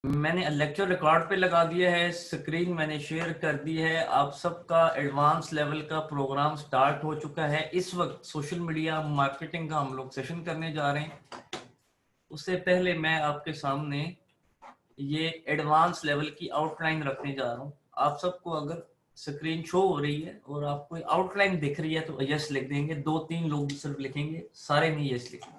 मैंने lecture record पे लगा दिया है, स्क्रीन मैंने शेयर कर दी है। आप सबका एडवांस लेवल का प्रोग्राम स्टार्ट हो चुका है। इस वक्त सोशल मीडिया मार्केटिंग का हम लोग सेशन करने जा रहे हैं। उससे पहले मैं आपके सामने ये एडवांस लेवल की आउटलाइन रखने जा रहा हूँ। आप सबको अगर स्क्रीन शो हो रही है और आपको आउटलाइन दिख रही है तो यस लिख देंगे। 2-3 लोग सिर्फ लिखेंगे, सारे नहीं यस लिखेंगे।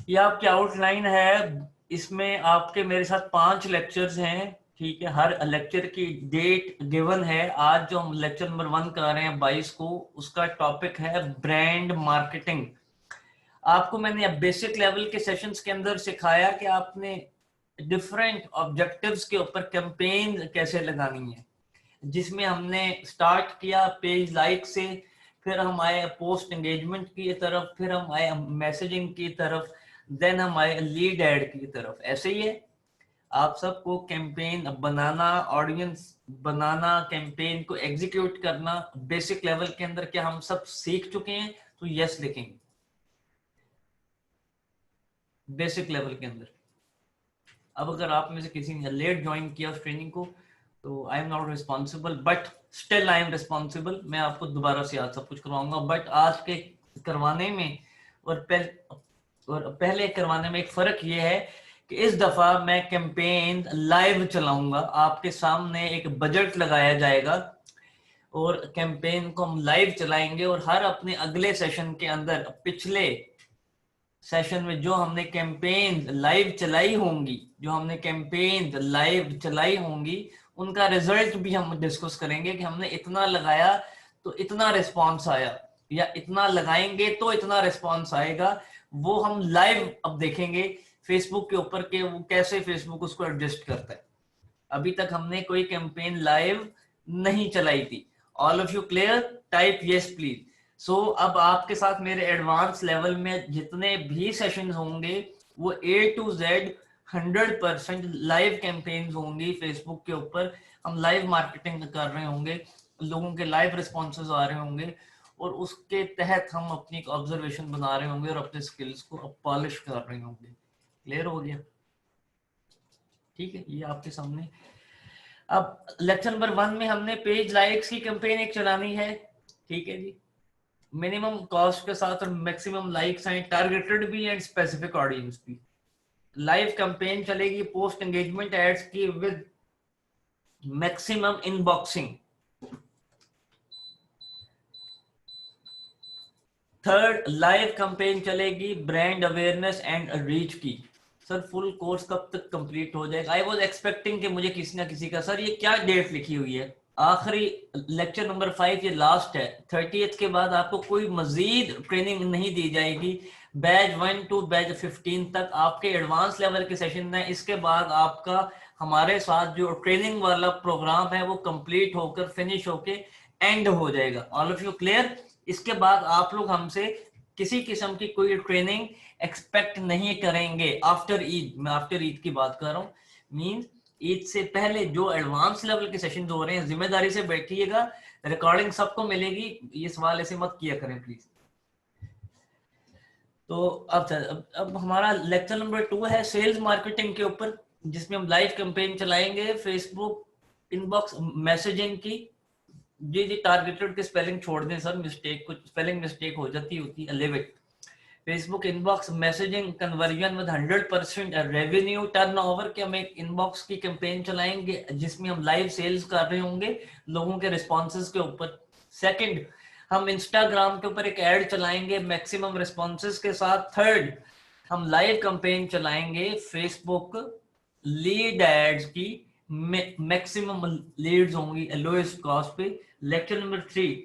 ये आपकी आउटलाइन है। इसमें आपके मेरे साथ 5 लेक्चर्स हैं, ठीक है। हर लेक्चर की डेट गिवन है। आज जो हम लेक्चर नंबर 1 कर रहे हैं 22 को, उसका टॉपिक है ब्रांड मार्केटिंग। आपको मैंने बेसिक लेवल के सेशंस के अंदर सिखाया कि आपने डिफरेंट ऑब्जेक्टिव्स के ऊपर कैंपेन कैसे लगानी है, जिसमें हमने स्टार्ट किया पेज लाइक से, फिर हम आए पोस्ट एंगेजमेंट की तरफ, फिर हम आए मैसेजिंग की तरफ, देन हम आए लीड एड की तरफ। ऐसे ही है। आप सबको कैंपेन बनाना, ऑडियंस बनाना, कैंपेन को एग्जीक्यूट करना बेसिक लेवल के अंदर क्या हम सब सीख चुके हैं? तो यस लिखेंगे बेसिक लेवल के अंदर। अब अगर आप में से किसी ने लेट ज्वाइन किया उस ट्रेनिंग को तो I am not responsible, but still I am responsible. मैं आपको दोबारा से आज सब कुछ करवाऊंगा। बट आज के करवाने में और पहले करवाने में एक फर्क ये है कि इस दफा मैं कैंपेन लाइव चलाऊंगा। आपके सामने एक बजट लगाया जाएगा और कैंपेन को हम लाइव चलाएंगे और हर अपने अगले सेशन के अंदर पिछले सेशन में जो हमने कैंपेन लाइव चलाई होंगी, उनका रिजल्ट भी हम डिस्कस करेंगे कि हमने इतना लगाया तो इतना रिस्पांस आया, या इतना लगाएंगे तो इतना रिस्पांस आएगा। वो हम लाइव अब देखेंगे फेसबुक के ऊपर के वो कैसे फेसबुक उसको एडजस्ट करता है। अभी तक हमने कोई कैंपेन लाइव नहीं चलाई थी। All of you clear? Type yes please. So अब आपके साथ मेरे एडवांस लेवल में जितने भी सेशंस होंगे वो A to Z 100% live campaigns होंगी। फेसबुक के ऊपर हम लाइव मार्केटिंग कर रहे होंगे, लोगों के लाइव रिस्पॉन्सेज आ रहे होंगे और उसके तहत हम अपनी ऑब्जर्वेशन बना रहे होंगे और अपने स्किल्स को पॉलिश कर रहे होंगे। क्लियर हो गया? ठीक है, ये आपके सामने। अब लेक्चर नंबर 1 में हमने पेज लाइक्स की कैंपेन एक चलानी है, ठीक है जी। मिनिमम कॉस्ट के साथ और मैक्सिमम लाइक्स हैं, टारगेटेड भी एंड स्पेसिफिक ऑडियंस भी। लाइव कैंपेन चलेगी पोस्ट एंगेजमेंट एड्स की with maximum unboxing. Third, live campaign चलेगी ब्रांड अवेयरनेस एंड रीच की। सर फुल कोर्स कब तक कंप्लीट हो जाएगा? आई वाज एक्सपेक्टिंग कि मुझे किसी ना किसी का, सर ये क्या डेट लिखी हुई है? आखिरी लेक्चर नंबर 5 ये लास्ट है। 30th के बाद आपको कोई मजीद ट्रेनिंग नहीं दी जाएगी। बैच 1 to बैच 15 तक आपके एडवांस लेवल के सेशन है। इसके बाद आपका हमारे साथ जो ट्रेनिंग वाला प्रोग्राम है वो कंप्लीट होकर फिनिश होके एंड हो जाएगा। All of you clear? इसके बाद आप लोग हमसे किसी किस्म की कोई ट्रेनिंग एक्सपेक्ट नहीं करेंगे आफ्टर ईद। मैं आफ्टर ईद की बात कर रहा हूँ, मींस ईद से पहले जो एडवांस लेवल के सेशन हो रहे हैं, जिम्मेदारी से बैठिएगा। रिकॉर्डिंग सबको मिलेगी, ये सवाल ऐसे मत किया करें प्लीज। तो अब हमारा लेक्चर नंबर 2 है सेल्स मार्केटिंग के ऊपर, जिसमें हम लाइव कैंपेन चलाएंगे फेसबुक इनबॉक्स मैसेजिंग की। जी जी, टारगेटेड के स्पेलिंग छोड़ दें सर, मिस्टेक कुछ स्पेलिंग मिस्टेक हो जाती होती है। Live it. Facebook inbox messaging conversion with 100% revenue turnover के हम एक इनबॉक्स की कैंपेन चलाएंगे जिसमें हम लाइव सेल्स कर रहे होंगे लोगों के रिस्पॉन्सेज के ऊपर। सेकंड, हम इंस्टाग्राम के ऊपर एक ऐड चलाएंगे मैक्सिमम रिस्पॉन्सेज के साथ। थर्ड, हम लाइव कैंपेन चलाएंगे फेसबुक लीड एड्स की, मैक्सिमम लीड्स होंगी लोएस्ट कॉस्ट पे। Lecture number 3,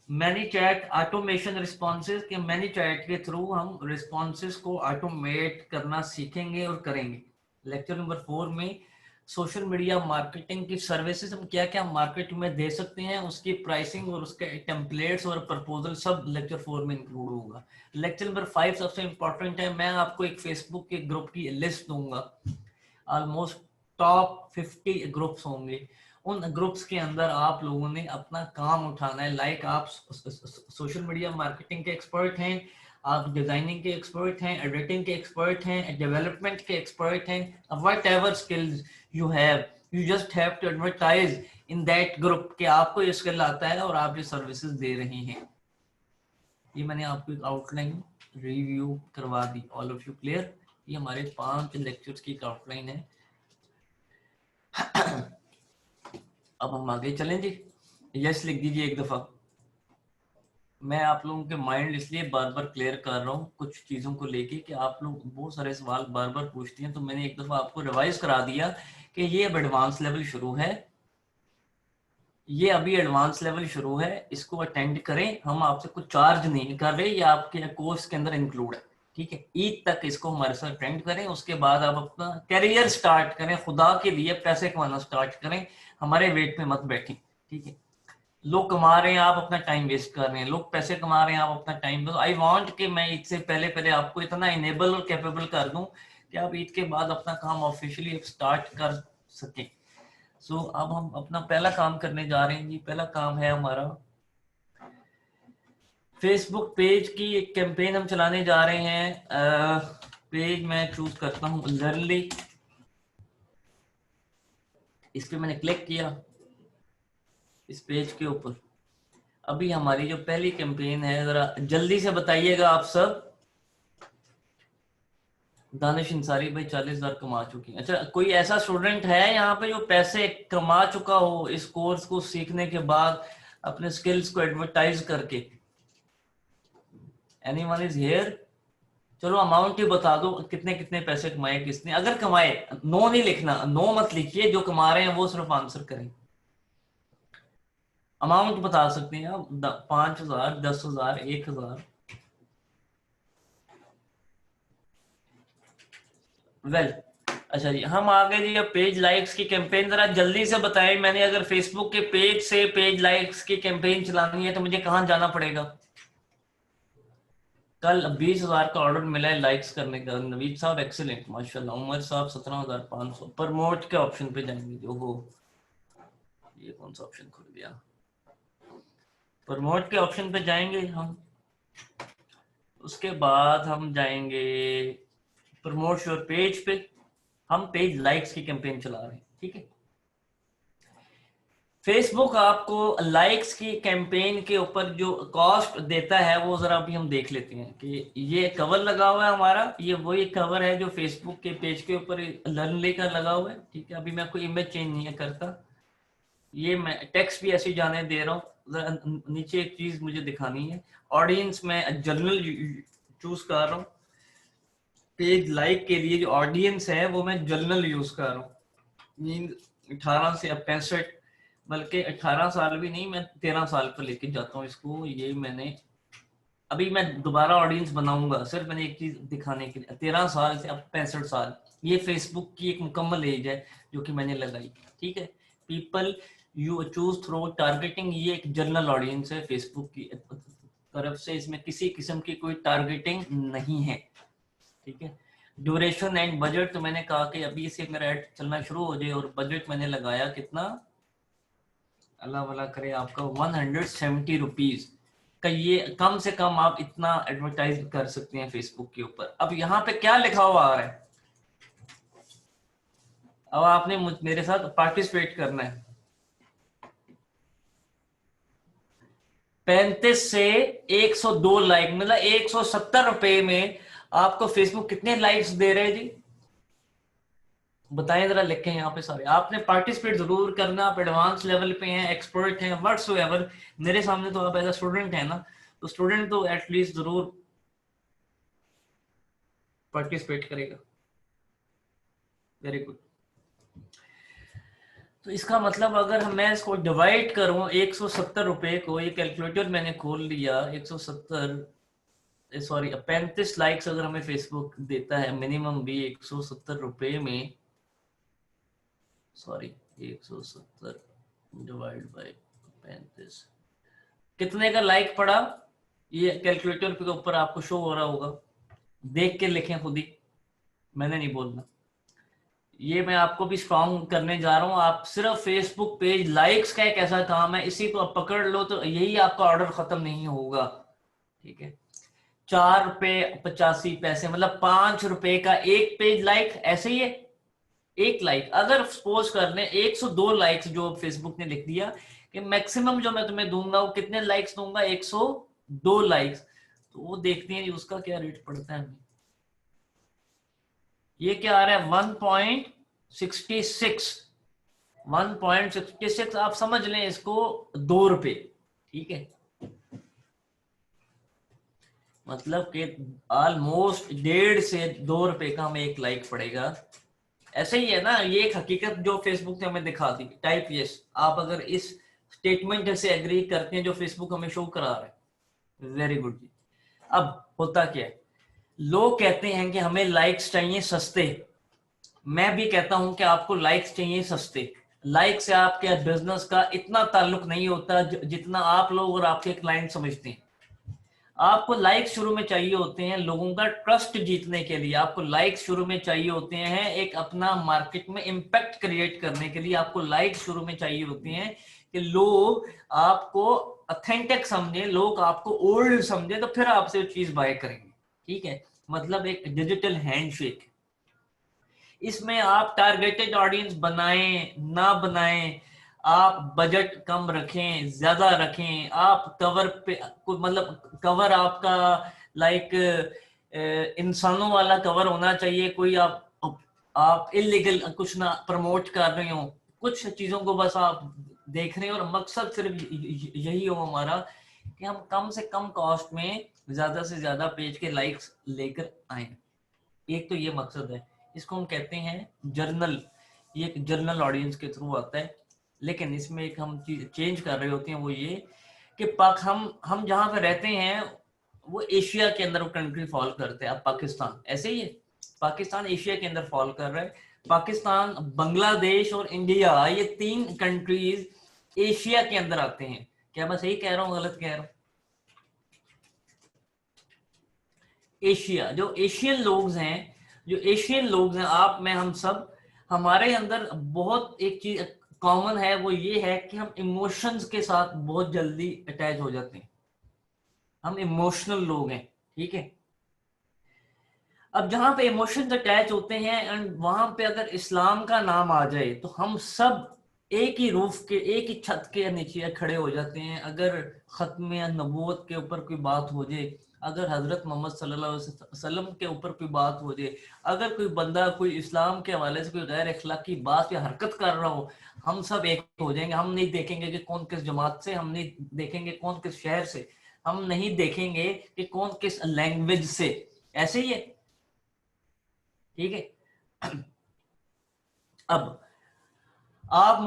many chat automation responses के मैनी चैट के थ्रू हम रिस्पॉन्सेज को ऑटोमेट करना सीखेंगे और करेंगे। लेक्चर नंबर 4 में सोशल मीडिया मार्केटिंग की सर्विसेज हम क्या क्या मार्केट में दे सकते हैं, उसकी प्राइसिंग और उसके टेम्पलेट्स और प्रपोजल सब लेक्चर 4 में इंक्लूड होगा। लेक्चर नंबर 5 सबसे इंपॉर्टेंट है। मैं आपको एक फेसबुक के ग्रुप की लिस्ट दूंगा, ऑलमोस्ट टॉप 50 ग्रुप्स होंगे। उन ग्रुप्स के अंदर आप लोगों ने अपना काम उठाना है। लाइक आप सोशल मीडिया मार्केटिंग के एक्सपर्ट हैं, आप डिजाइनिंग के एक्सपर्ट हैं, एडिटिंग के एक्सपर्ट हैं, डेवलपमेंट के एक्सपर्ट हैं, whatever skills you have, you just have to advertise in that group कि आपको ये स्किल आता है और आप ये सर्विसेज दे रहे हैं। ये मैंने आपको एक आउटलाइन रिव्यू करवा दी। All of you clear? ये हमारे 5 लेक्चर्स की आउटलाइन है। अब हम आगे चलें जी। यस लिख दीजिए एक दफा। मैं आप लोगों के माइंड इसलिए बार बार क्लियर कर रहा हूँ कुछ चीजों को लेके कि आप लोग बहुत सारे सवाल बार बार पूछते हैं, तो मैंने एक दफा आपको रिवाइज करा दिया कि ये अब एडवांस लेवल शुरू है, ये अभी एडवांस लेवल शुरू है, इसको अटेंड करें। हम आपसे कुछ चार्ज नहीं कर रहे, ये आपके कोर्स के अंदर इंक्लूड है, ठीक है। ईद तक इसको हमारे साथ अटेंड करें, उसके बाद आप अपना करियर स्टार्ट करें, खुदा के लिए पैसे कमाना स्टार्ट करें, हमारे वेट में मत बैठें, ठीक है। लोग कमा रहे हैं, आप अपना टाइम वेस्ट कर रहे हैं, लोग पैसे कमा रहे हैं, आप अपना टाइम। आई वांट कि मैं ईद से पहले पहले आपको इतना इनेबल और कैपेबल कर दूं कि आप ईद के बाद अपना काम ऑफिशियली स्टार्ट कर सकें। सो अब हम अपना पहला काम करने जा रहे हैं जी। पहला काम है हमारा फेसबुक पेज की एक कैंपेन हम चलाने जा रहे हैं। पेज मैं चूज करता हूं लर्नली, इस पे मैंने क्लिक किया इस पेज के ऊपर। अभी हमारी जो पहली कैंपेन है, जरा जल्दी से बताइएगा आप सब। दानिश इंसारी भाई 40,000 कमा चुकी हैं। अच्छा, कोई ऐसा स्टूडेंट है यहाँ पे जो पैसे कमा चुका हो इस कोर्स को सीखने के बाद अपने स्किल्स को एडवर्टाइज करके? Anyone is here? चलो अमाउंट ही बता दो, कितने कितने पैसे कमाए किसने, अगर कमाए। नो नहीं लिखना, नो मत लिखिए, जो कमा रहे हैं वो सिर्फ आंसर करें। अमाउंट बता सकते हैं आप, 5,000, 10,000, 1,000। वेल अच्छा जी, हम आ गए जी अब पेज लाइक्स की कैंपेन। जरा जल्दी से बताएं, मैंने अगर फेसबुक के पेज से पेज लाइक्स की कैंपेन चलानी है तो मुझे कहां जाना पड़ेगा? कल 20,000 का ऑर्डर मिला है लाइक्स करने का। नवीद साहब एक्सीलेंट, माशाल्लाह। उमर साहब 17,500। प्रमोट के ऑप्शन पे जाएंगे जो हो, ये कौन सा ऑप्शन खुल गया? प्रमोट के ऑप्शन पे जाएंगे हम, उसके बाद हम जाएंगे प्रमोट योर पेज पे। हम पेज लाइक्स की कैंपेन चला रहे हैं, ठीक है। फेसबुक आपको लाइक्स की कैंपेन के ऊपर जो कॉस्ट देता है वो जरा अभी हम देख लेते हैं। कि ये कवर लगा हुआ है हमारा, ये वही कवर है जो फेसबुक के पेज के ऊपर लर्नली का लगा हुआ है, ठीक है। अभी मैं कोई इमेज चेंज नहीं करता, ये मैं टेक्स्ट भी ऐसे जाने दे रहा हूँ। नीचे एक चीज मुझे दिखानी है, ऑडियंस में जनरल चूज कर रहा हूँ। पेज लाइक के लिए जो ऑडियंस है वो मैं जनरल यूज कर रहा हूँ। 18 से 65, बल्कि 18 साल भी नहीं, मैं 13 साल पर लेके जाता हूँ इसको। ये मैंने अभी मैं दोबारा ऑडियंस बनाऊंगा, सिर्फ मैंने एक चीज दिखाने के लिए। 13 साल से अब 65 साल, ये फेसबुक की एक मुकम्मल एज है जो कि मैंने लगाई, ठीक है। People you choose through targeting, ये एक जनरल ऑडियंस है फेसबुक की तरफ से, इसमें किसी किस्म की कोई टारगेटिंग नहीं है, ठीक है। ड्यूरेशन एंड बजट, तो मैंने कहा कि अभी से मेरा ऐड चलना शुरू हो जाए, और बजट मैंने लगाया कितना, अल्लाह वाला करे, आपका 170 रुपीज का। ये कम से कम आप इतना एडवर्टाइज कर सकते हैं फेसबुक के ऊपर। अब यहाँ पे क्या लिखा हुआ आ रहा है, अब आपने मेरे साथ पार्टिसिपेट करना है। 35 से 102 लाइक, मतलब 170 रुपए में आपको फेसबुक कितने लाइक्स दे रहे हैं जी? बताएं जरा, लिखें यहाँ पे सारे। आपने पार्टिसिपेट जरूर करना, आप एडवांस लेवल पे हैं, एक्सपर्ट हैं, व्हाट्सएवर। मेरे सामने तो आप एज अ स्टूडेंट है ना, तो स्टूडेंट तो एटलीस्ट जरूर पार्टिसिपेट करेगा। Very good. तो इसका मतलब अगर मैं इसको डिवाइड करूं 170 रुपए को, ये कैलकुलेटर मैंने खोल लिया, 170 सॉरी 35 लाइक्स अगर हमें फेसबुक देता है मिनिमम भी 170 रुपए में, सॉरी 170 डिवाइड बाय 35, कितने का लाइक पड़ा? ये कैलकुलेटर के ऊपर आपको शो हो रहा होगा, देख के लिखें खुद ही, मैंने नहीं बोलना। ये मैं आपको भी स्ट्रॉन्ग करने जा रहा हूं। आप सिर्फ फेसबुक पेज लाइक्स का एक ऐसा काम है, इसी को आप पकड़ लो तो यही आपका ऑर्डर खत्म नहीं होगा, ठीक है। ₹4.85, मतलब ₹5 का एक पेज लाइक, ऐसे ही है। एक लाइक, अगर सपोज कर लें 102 लाइक्स जो फेसबुक ने लिख दिया कि मैक्सिमम जो मैं तुम्हें दूंगा वो कितने लाइक्स दूंगा, 102 लाइक्स, तो वो देखते हैं उसका क्या रेट पड़ता है। ये क्या आ रहा है, 1.66, 1.66, आप समझ लें इसको ₹2, ठीक है। मतलब कि ऑलमोस्ट 1.5 से ₹2 का हमें एक लाइक पड़ेगा। ऐसे ही है ना, ये एक हकीकत जो फेसबुक ने हमें दिखा दी। टाइप यस आप अगर इस स्टेटमेंट से एग्री करते हैं जो फेसबुक हमें शो करा रहा है। वेरी गुड जी। अब होता क्या है, लोग कहते हैं कि हमें लाइक्स चाहिए सस्ते। मैं भी कहता हूं कि आपको लाइक्स चाहिए सस्ते। लाइक से आपके बिजनेस का इतना ताल्लुक नहीं होता जितना आप लोग और आपके क्लाइंट समझते हैं। आपको लाइक शुरू में चाहिए होते हैं लोगों का ट्रस्ट जीतने के लिए। आपको लाइक शुरू में चाहिए होते हैं एक अपना मार्केट में इम्पैक्ट क्रिएट करने के लिए। आपको लाइक शुरू में चाहिए होते हैं कि लोग आपको ऑथेंटिक समझे, लोग आपको ओल्ड समझे, तो फिर आपसे चीज बाय करेंगे, ठीक है। मतलब एक डिजिटल हैंडशेक। इसमें आप टारगेटेड ऑडियंस बनाएं ना बनाएं, आप बजट कम रखें ज्यादा रखें, आप कवर पे मतलब कवर आपका लाइक इंसानों वाला कवर होना चाहिए। कोई आप इलीगल कुछ ना प्रमोट कर रहे हो, कुछ चीजों को बस आप देख रहे हो और मकसद सिर्फ यही हो हमारा कि हम कम से कम कॉस्ट में ज्यादा से ज्यादा पेज के लाइक्स लेकर आए। एक तो ये मकसद है। इसको हम कहते हैं जर्नल। ये एक जर्नल ऑडियंस के थ्रू आता है। लेकिन इसमें एक हम चीज चेंज कर रहे होते हैं, वो ये कि पाक हम जहां पे रहते हैं वो एशिया के अंदर वो कंट्री फॉल करते हैं। अब पाकिस्तान ऐसे ही है, पाकिस्तान एशिया के अंदर फॉल कर रहा है। पाकिस्तान, बांग्लादेश और इंडिया, ये 3 कंट्रीज एशिया के अंदर आते हैं। क्या मैं सही कह रहा हूँ गलत कह रहा हूँ? एशिया, जो एशियन लोग हैं, जो एशियन लोग हैं, आप में हम सब, हमारे अंदर बहुत एक चीज कॉमन है, वो ये है कि हम इमोशंस के साथ बहुत जल्दी अटैच हो जाते हैं। हम इमोशनल लोग हैं, ठीक है। अब जहां पे इमोशंस अटैच होते हैं एंड वहां पे अगर इस्लाम का नाम आ जाए तो हम सब एक ही रूफ के, एक ही छत के नीचे खड़े हो जाते हैं। अगर खत्म नबूवत के ऊपर कोई बात हो जाए, अगर हजरत मोहम्मद सल्लल्लाहु अलैहि वसल्लम के ऊपर कोई बात हो जाए, अगर कोई बंदा कोई इस्लाम के हवाले से कोई गैर अखलाकी बात या हरकत कर रहा हो, हम सब एक हो जाएंगे। हम नहीं देखेंगे कि कौन किस जमात से, हम नहीं देखेंगे कौन किस शहर से, हम नहीं देखेंगे कि कौन किस लैंग्वेज से। ऐसे ही है, ठीक है। अब आप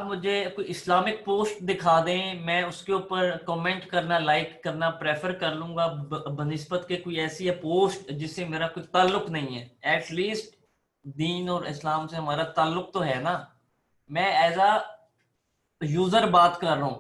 मुझे कोई इस्लामिक पोस्ट दिखा दें, मैं उसके ऊपर कमेंट करना, लाइक करना प्रेफर कर लूंगा बनिस्बत के कोई ऐसी है पोस्ट जिससे मेरा कोई ताल्लुक नहीं है। एटलीस्ट दीन और इस्लाम से हमारा ताल्लुक तो है ना। मैं एज अ यूजर बात कर रहा हूं,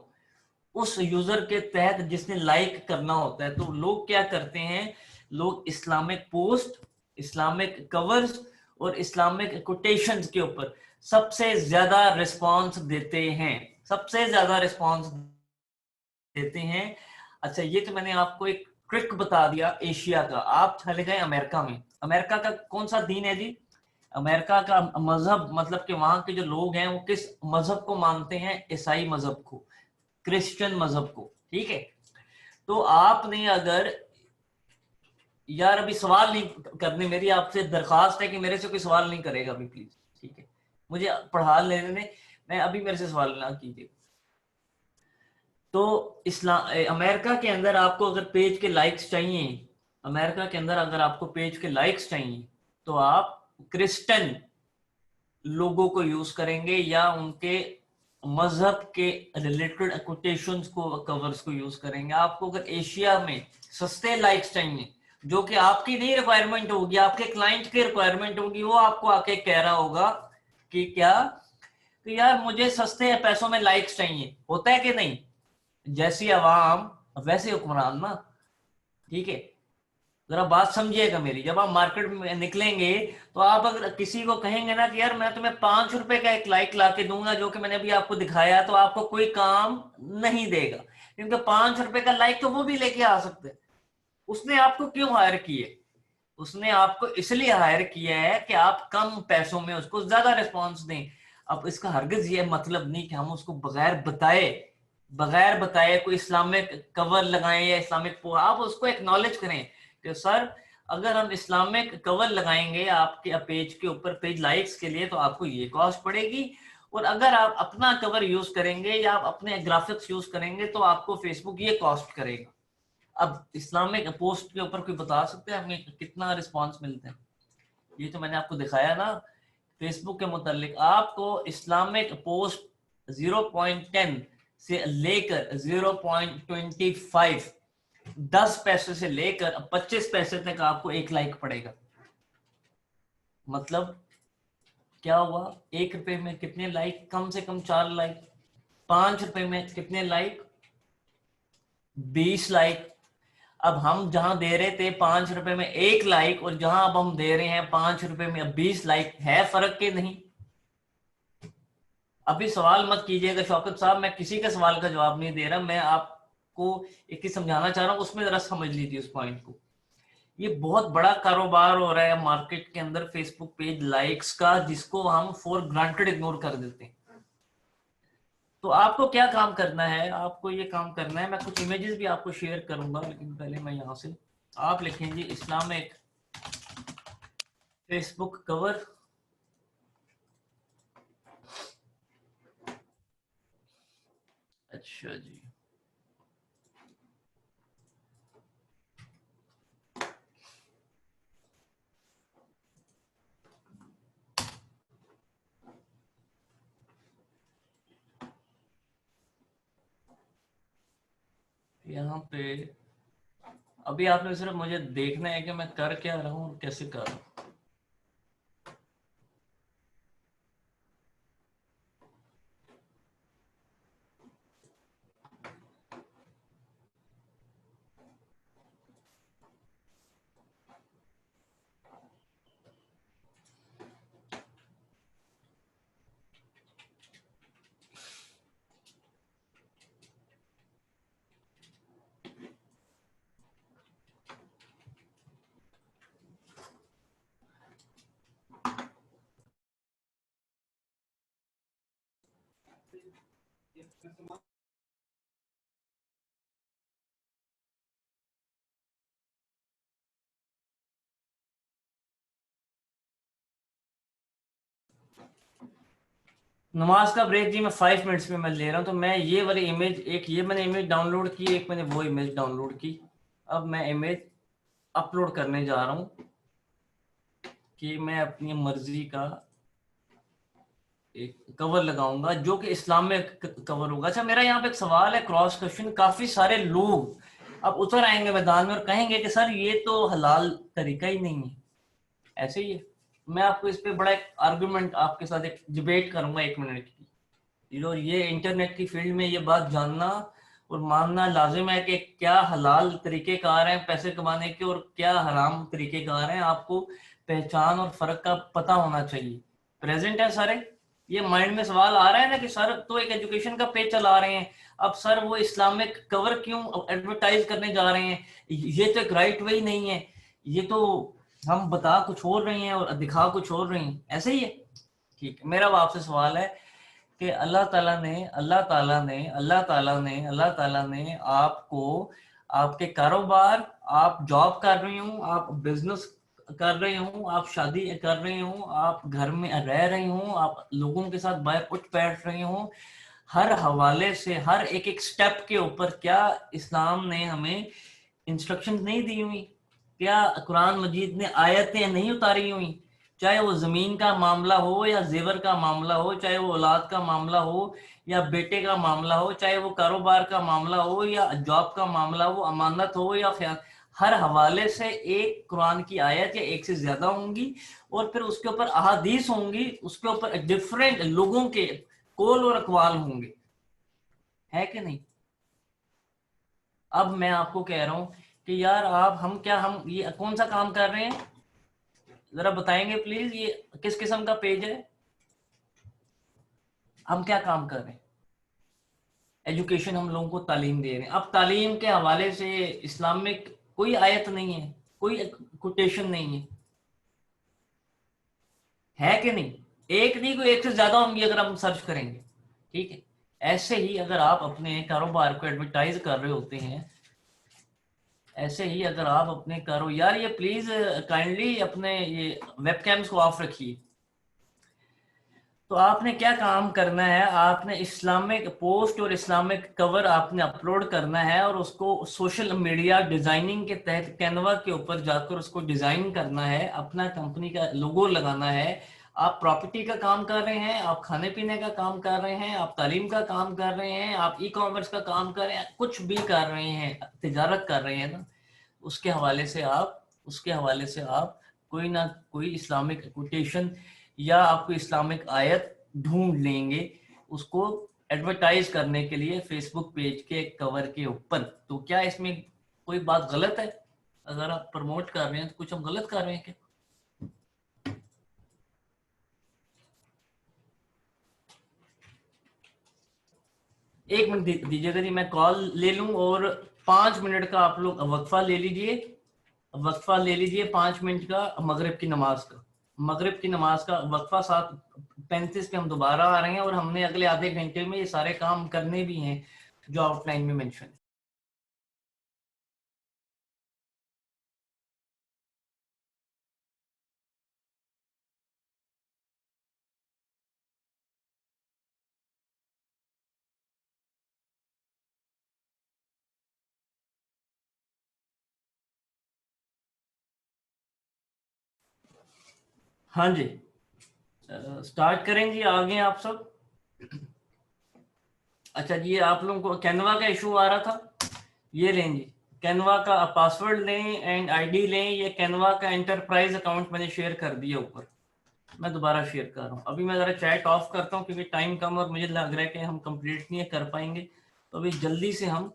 उस यूजर के तहत जिसने लाइक करना होता है। तो लोग क्या करते हैं, लोग इस्लामिक पोस्ट, इस्लामिक कवर्स और इस्लामिक कोटेशंस के ऊपर सबसे ज्यादा रिस्पांस देते हैं, सबसे ज्यादा रिस्पांस देते हैं। अच्छा, ये तो मैंने आपको एक ट्रिक बता दिया एशिया का। आप चले गए अमेरिका में, अमेरिका का कौन सा दीन है जी? अमेरिका का मजहब, मतलब कि वहां के जो लोग हैं वो किस मजहब को मानते हैं? ईसाई मजहब को, क्रिश्चियन मजहब को, ठीक है। तो आपने अगर, यार अभी सवाल नहीं करने, मेरी आपसे दरखास्त है कि मेरे से कोई सवाल नहीं करेगा अभी प्लीज, ठीक है। मुझे पढ़ा लेने में, मैं अभी मेरे से सवाल ना कीजिए। तो इस्लाम अमेरिका के अंदर आपको अगर पेज के लाइक्स चाहिए, अमेरिका के अंदर अगर आपको पेज के लाइक्स चाहिए तो आप क्रिश्चियन लोगों को यूज करेंगे या उनके मजहब के रिलेटेड कोटेशंस को, कवर्स को यूज करेंगे। आपको अगर एशिया में सस्ते लाइक्स चाहिए, जो कि आपकी नहीं रिक्वायरमेंट होगी, आपके क्लाइंट की रिक्वायरमेंट होगी, वो आपको आके कह रहा होगा कि क्या, तो यार मुझे सस्ते पैसों में लाइक्स चाहिए, होता है कि नहीं? जैसी आवाम वैसे हुक्मरान ना, ठीक है। जरा बात समझिएगा मेरी। जब आप मार्केट में निकलेंगे तो आप अगर किसी को कहेंगे ना कि यार मैं तुम्हें ₹5 का एक लाइक ला के दूंगा जो कि मैंने अभी आपको दिखाया, तो आपको कोई काम नहीं देगा, क्योंकि ₹5 का लाइक तो वो भी लेके आ सकते हैं। उसने आपको क्यों हायर किए? उसने आपको इसलिए हायर किया है कि आप कम पैसों में उसको ज्यादा रिस्पॉन्स दें। अब इसका हरगिज ये मतलब नहीं कि हम उसको बगैर बताए कोई इस्लामिक कवर लगाएं या इस्लामिक आप उसको एक्नॉलेज करें कि सर, अगर हम इस्लामिक कवर लगाएंगे आपके पेज के ऊपर, पेज लाइक्स के लिए, तो आपको ये कॉस्ट पड़ेगी। और अगर आप अपना कवर यूज करेंगे या आप अपने ग्राफिक्स यूज करेंगे तो आपको फेसबुक ये कॉस्ट करेगा। अब इस्लामिक पोस्ट के ऊपर कोई बता सकते हैं हमें कितना रिस्पांस मिलते हैं? ये तो मैंने आपको दिखाया ना। फेसबुक के मुतालिक आपको इस्लामिक पोस्ट 0.10 से लेकर 0.25, 10 पैसे से लेकर 25 पैसे तक आपको एक लाइक पड़ेगा। मतलब क्या हुआ? 1 रुपए में कितने लाइक? कम से कम 4 लाइक। 5 रुपए में कितने लाइक? 20 लाइक। अब हम जहां दे रहे थे 5 रुपए में 1 लाइक, और जहां अब हम दे रहे हैं 5 रुपए में 20 लाइक, है फर्क के नहीं? अभी सवाल मत कीजिएगा शौकत साहब, मैं किसी के सवाल का जवाब नहीं दे रहा, मैं आपको एक ही समझाना चाह रहा हूँ, उसमें जरा समझ लीजिए उस पॉइंट को। ये बहुत बड़ा कारोबार हो रहा है मार्केट के अंदर फेसबुक पेज लाइक्स का, जिसको हम फॉर ग्रांटेड इग्नोर कर देते हैं। तो आपको क्या काम करना है? आपको ये काम करना है, मैं कुछ इमेजेस भी आपको शेयर करूंगा, लेकिन पहले मैं यहां से, आप लिखेंगे इस्लामिक फेसबुक कवर। अच्छा जी, यहाँ पे अभी आपने सिर्फ मुझे देखना है कि मैं कर क्या रहा हूँ और कैसे कर रहा हूँ। नमाज का ब्रेक जी मैं 5 मिनट्स में मैं ले रहा हूँ। तो मैं ये वाली इमेज, एक ये मैंने इमेज डाउनलोड की, एक मैंने वो इमेज डाउनलोड की। अब मैं इमेज अपलोड करने जा रहा हूँ कि मैं अपनी मर्जी का एक कवर लगाऊंगा जो कि इस्लामिक कवर होगा। अच्छा, मेरा यहाँ पे एक सवाल है, क्रॉस क्वेश्चन। काफी सारे लोग अब उतर आएंगे मैदान में और कहेंगे कि सर ये तो हलाल तरीका ही नहीं है, ऐसे ही है। मैं आपको इस पे बड़ा एक आर्गुमेंट आपके साथ एक डिबेट करूंगा 1 मिनट की। ये इंटरनेट की फील्ड में ये बात जानना और मानना लाजिम है कि क्या हलाल तरीके कार हैं पैसे कमाने के और क्या हराम तरीके कार हैं। आपको पहचान और फर्क का पता होना चाहिए। प्रेजेंट है सारे? ये माइंड में सवाल आ रहा है ना कि सर तो एक एजुकेशन का पेज चला रहे हैं, अब सर वो इस्लामिक कवर क्यों एडवर्टाइज करने जा रहे हैं? ये तो एक राइट वे ही नहीं है। ये तो हम बता कुछ और रहे हैं और दिखा कुछ और रहे हैं, ऐसे ही है। ठीक है, मेरा आपसे सवाल है कि अल्लाह ताला ने आपको, आपके कारोबार, आप जॉब कर रहे हो, आप बिजनेस कर रहे हो, आप शादी कर रहे हो, आप घर में रह रहे हो, आप लोगों के साथ बाहर उठ बैठ रहे हो, हर हवाले से हर एक एक स्टेप के ऊपर क्या इस्लाम ने हमें इंस्ट्रक्शन नहीं दी हुई? क्या कुरान मजीद ने आयतें नहीं उतारी हुई? चाहे वो जमीन का मामला हो या जेवर का मामला हो, चाहे वो औलाद का मामला हो या बेटे का मामला हो, चाहे वो कारोबार का मामला हो या जॉब का मामला हो, अमानत हो या हर हवाले से एक कुरान की आयत या एक से ज्यादा होंगी, और फिर उसके ऊपर अहादीस होंगी, उसके ऊपर डिफरेंट लोगों के कौल और अकवाल होंगे, है कि नहीं? अब मैं आपको कह रहा हूं कि यार आप हम ये कौन सा काम कर रहे हैं, जरा बताएंगे प्लीज? ये किस किस्म का पेज है? हम क्या काम कर रहे हैं? एजुकेशन, हम लोगों को तालीम दे रहे हैं। अब तालीम के हवाले से इस्लामिक कोई आयत नहीं है, कोई कोटेशन नहीं है कि नहीं? एक नहीं, कोई एक से ज्यादा होंगी अगर हम सर्च करेंगे। ठीक है, ऐसे ही अगर आप अपने कारोबार को एडवर्टाइज कर रहे होते हैं, ऐसे ही अगर आप अपने करो, यार ये प्लीज काइंडली अपने ये वेबकैम्स को ऑफ रखिए। तो आपने क्या काम करना है, आपने इस्लामिक पोस्ट और इस्लामिक कवर आपने अपलोड करना है और उसको सोशल मीडिया डिजाइनिंग के तहत कैनवा के ऊपर जाकर उसको डिजाइन करना है, अपना कंपनी का लोगो लगाना है। आप प्रॉपर्टी का काम कर रहे हैं, आप खाने पीने का काम कर रहे हैं, आप तालीम का काम कर रहे हैं, आप ई कॉमर्स का काम कर रहे हैं, कुछ भी कर रहे हैं, तिजारत कर रहे हैं ना, उसके हवाले से आप कोई ना कोई इस्लामिक कोटेशन या आपको इस्लामिक आयत ढूंढ लेंगे उसको एडवर्टाइज करने के लिए फेसबुक पेज के कवर के ऊपर। तो क्या इसमें कोई बात गलत है? अगर आप प्रमोट कर रहे हैं तो कुछ हम गलत कर रहे हैं क्या? एक मिनट दीजिएगा जी, मैं कॉल ले लूं और 5 मिनट का आप लोग वक्फा ले लीजिए। वक्फा ले लीजिए 5 मिनट का, मगरिब की नमाज का, मगरिब की नमाज का वक्फा। 7:35 पे हम दोबारा आ रहे हैं और हमने अगले आधे घंटे में ये सारे काम करने भी हैं जो आउटलाइन में मेंशन है। हाँ जी, स्टार्ट करें जी, आगे आप सब। अच्छा जी, आप लोगों को कैनवा का इशू आ रहा था, ये लें जी, कैनवा का पासवर्ड लें एंड आईडी लें। ये कैनवा का एंटरप्राइज अकाउंट मैंने शेयर कर दिया ऊपर, मैं दोबारा शेयर कर रहा हूँ। अभी मैं जरा चैट ऑफ करता हूँ क्योंकि टाइम कम और मुझे लग रहा है कि हम कंप्लीट नहीं कर पाएंगे। तो अभी जल्दी से हम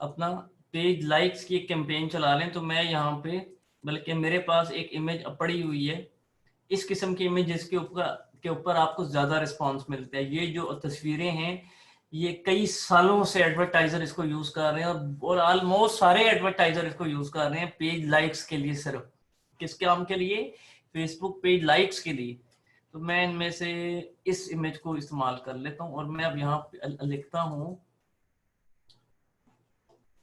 अपना पेज लाइक्स की एक कैंपेन चला लें। तो मैं यहाँ पे, बल्कि मेरे पास एक इमेज पड़ी हुई है, इस किस्म की इमेजेस के ऊपर आपको ज्यादा रिस्पांस मिलता है। ये जो तस्वीरें हैं, ये कई सालों से एडवर्टाइजर इसको यूज कर रहे हैं और ऑलमोस्ट सारे एडवर्टाइजर इसको यूज कर रहे हैं पेज लाइक्स के लिए। सिर्फ किस काम के लिए? फेसबुक पेज लाइक्स के लिए। तो मैं इनमें से इस इमेज को इस्तेमाल कर लेता हूँ और मैं अब यहाँ पे लिखता हूँ,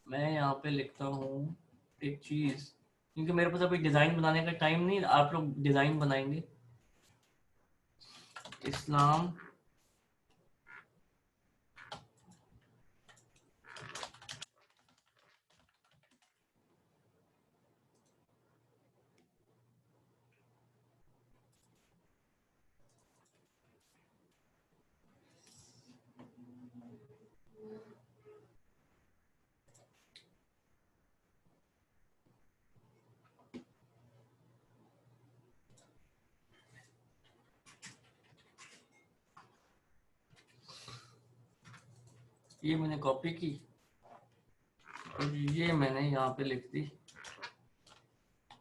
मैं यहाँ पे लिखता हूँ एक चीज, क्योंकि मेरे पास अभी डिजाइन बनाने का टाइम नहीं, आप लोग डिजाइन बनाएंगे। इस्लाम ये मैंने कॉपी की और ये मैंने यहाँ पे लिख दी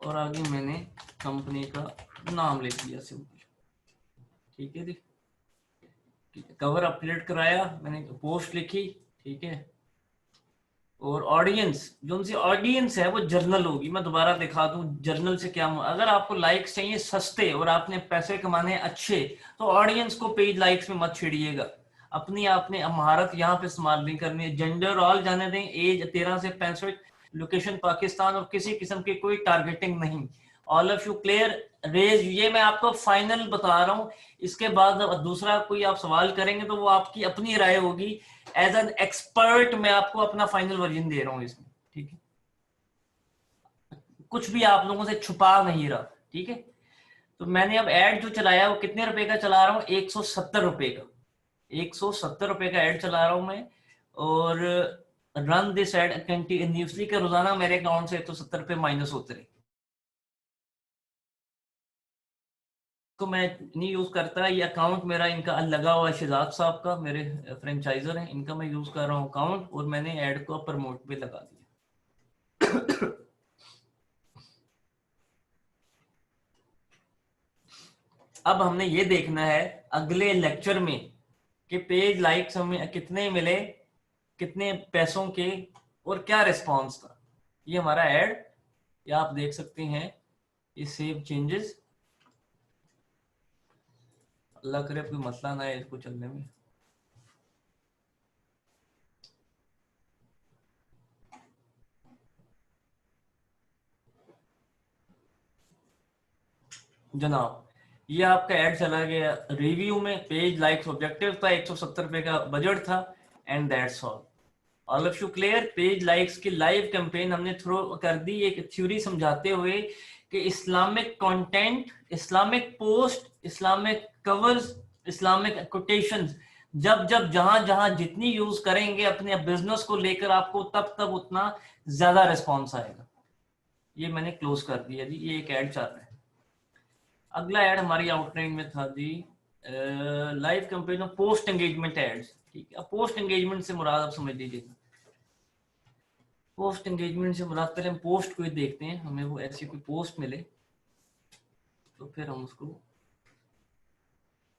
और आगे मैंने कंपनी का नाम लिख दिया सिंपल। ठीक है जी, कवर अपडेट कराया मैंने, पोस्ट लिखी, ठीक है। और ऑडियंस, जो उनसे ऑडियंस है वो जर्नल होगी। मैं दोबारा दिखा दूं जर्नल से क्या, अगर आपको लाइक्स चाहिए सस्ते और आपने पैसे कमाने अच्छे, तो ऑडियंस को पेज लाइक्स में मत छिड़िएगा। अपनी आपने महारत यहाँ पे इस्तेमाल नहीं करनी है। जेंडर ऑल जाने दें, एज 13 से 65, लोकेशन पाकिस्तान, और किसी किस्म की कोई टारगेटिंग नहीं। All of you clear raise, ये मैं आपको फाइनल बता रहा हूँ। इसके बाद दूसरा कोई आप सवाल करेंगे तो वो आपकी अपनी राय होगी। एज एन एक्सपर्ट मैं आपको अपना फाइनल वर्जन दे रहा हूँ इसमें, ठीक है। कुछ भी आप लोगों से छुपा नहीं रहा, ठीक है। तो मैंने अब एड जो चलाया वो कितने रुपए का चला रहा हूँ? 170 रुपए का, 170 रुपए का एड चला रहा हूं मैं। और रन दिस एड कंटिन्यूसली का रोजाना मेरे अकाउंट से 170 रुपए माइनस होते रहे। तो मैं नहीं यूज करता, ये अकाउंट मेरा इनका लगा हुआ है, शहजाद साहब का, मेरे फ्रेंचाइजर हैं, इनका मैं यूज कर रहा हूँ अकाउंट, और मैंने ऐड को प्रमोट पे लगा दिया। अब हमने ये देखना है अगले लेक्चर में कि पेज लाइक्स हमें कितने मिले, कितने पैसों के, और क्या रिस्पॉन्स था। ये हमारा ऐड, या आप देख सकते हैं ये सेव चेंजेस। अल्लाह करे कोई मसला ना है इसको चलने में। जनाब ये आपका ऐड चला गया रिव्यू में, पेज लाइक्स ऑब्जेक्टिव था, 170 रुपए का बजट था, and that's all of you clear. Page likes की लाइव कैंपेन हमने थ्रो कर दी एक थ्योरी समझाते हुए कि Islamic content, Islamic post, Islamic covers, Islamic quotations जब जब जहां जहां जितनी यूज करेंगे अपने बिजनेस को लेकर, आपको तब तब उतना ज्यादा रिस्पॉन्स आएगा। ये मैंने क्लोज कर दिया जी, ये एक ऐड चल रहा है। अगला ऐड हमारी आउटलाइन में था जी live campaign of post engagement ads. ठीक है, पोस्ट एंगेजमेंट से मुराद आप समझ लीजिएगा। पोस्ट एंगेजमेंट से मुराद, पहले हम पोस्ट को ही देखते हैं, हमें वो ऐसी कोई पोस्ट मिले तो फिर हम उसको।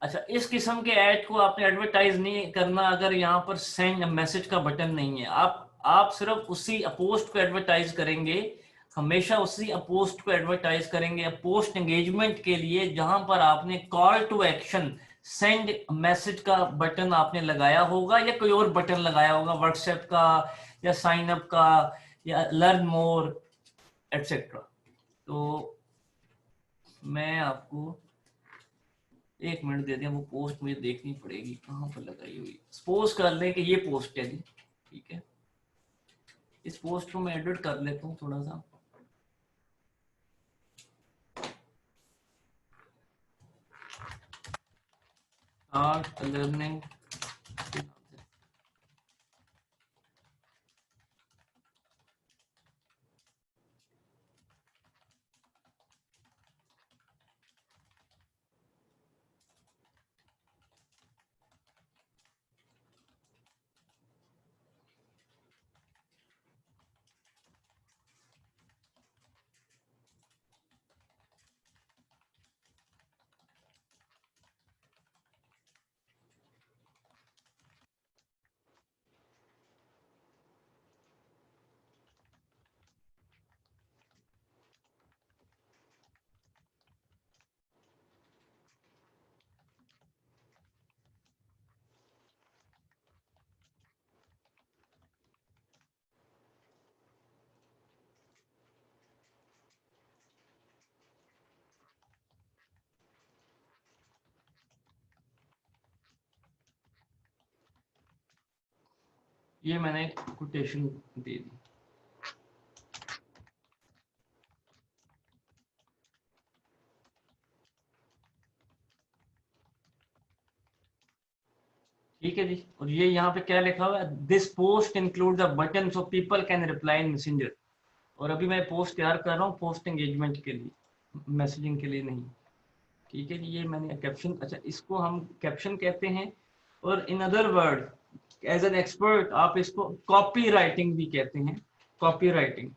अच्छा, इस किस्म के ऐड को आपने एडवर्टाइज नहीं करना अगर यहाँ पर सेंड मैसेज का बटन नहीं है। आप सिर्फ उसी पोस्ट को एडवर्टाइज करेंगे, हमेशा उसी पोस्ट को एडवर्टाइज करेंगे पोस्ट एंगेजमेंट के लिए जहां पर आपने call to action send message का बटन आपने लगाया होगा, या कोई और बटन लगाया होगा व्हाट्सएप का, या साइन अप का, या लर्न मोर एटसेट्रा। तो मैं आपको 1 मिनट दे दें, वो पोस्ट मुझे देखनी पड़ेगी कहाँ पर लगाई हुई। सपोज कर लें कि ये पोस्ट है जी, ठीक है, इस पोस्ट को मैं एडिट कर लेता हूँ थोड़ा सा। स्टार्ट लर्निंग, ये मैंने कोटेशन दे दी। ठीक है जी, और ये यहाँ पे क्या लिखा हुआ है, this post include the button so people can reply in messenger. और अभी मैं पोस्ट तैयार कर रहा हूँ पोस्ट एंगेजमेंट के लिए, मैसेजिंग के लिए नहीं। ठीक है जी, ये मैंने कैप्शन, अच्छा इसको हम कैप्शन कहते हैं, और in other word as an expert आप इसको कॉपी राइटिंग भी कहते हैं। कॉपी राइटिंग,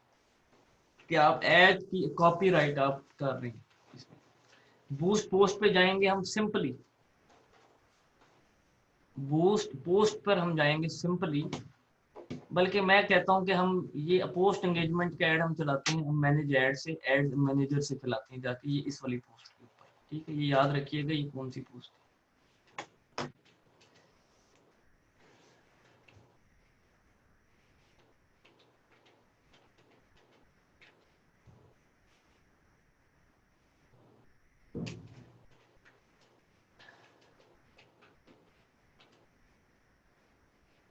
कि आप एड की कॉपी राइट आप कर रहे हैं इसमें। बूस्ट पोस्ट पे जाएंगे हम सिंपली, बूस्ट पोस्ट पर हम जाएंगे सिंपली, बल्कि मैं कहता हूं कि हम ये पोस्ट एंगेजमेंट का ऐड हम चलाते हैं, हम मैनेज ऐड से, ऐड मैनेजर से चलाते हैं जाके ये इस वाली पोस्ट के ऊपर। ठीक है, ये याद रखिएगा ये कौन सी पोस्ट।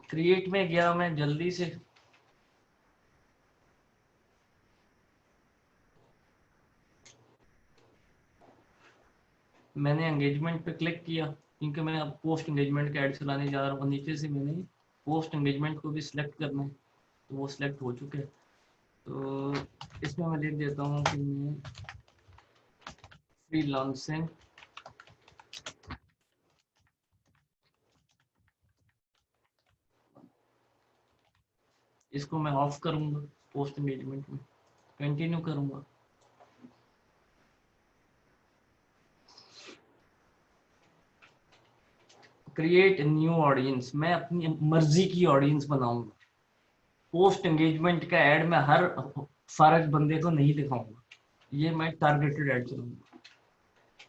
क्रिएट में गया मैं जल्दी से, मैंने एंगेजमेंट पे क्लिक किया क्योंकि मैं अब पोस्ट एंगेजमेंट का ऐड चलाने जा रहा हूँ। नीचे से मैंने पोस्ट एंगेजमेंट को भी सिलेक्ट करना है, तो वो सिलेक्ट हो चुके हैं। तो इसमें मैं लिख देता हूँ कि मैं फ्रीलांसिंग, इसको मैं ऑफ करूंगा, पोस्ट एंगेजमेंट में कंटिन्यू करूंगा। क्रिएट न्यू ऑडियंस, मैं अपनी मर्जी की ऑडियंस बनाऊंगा। पोस्ट एंगेजमेंट का एड मैं हर फारग बंदे को नहीं दिखाऊंगा, ये मैं टारगेटेड एड चलाऊंगा।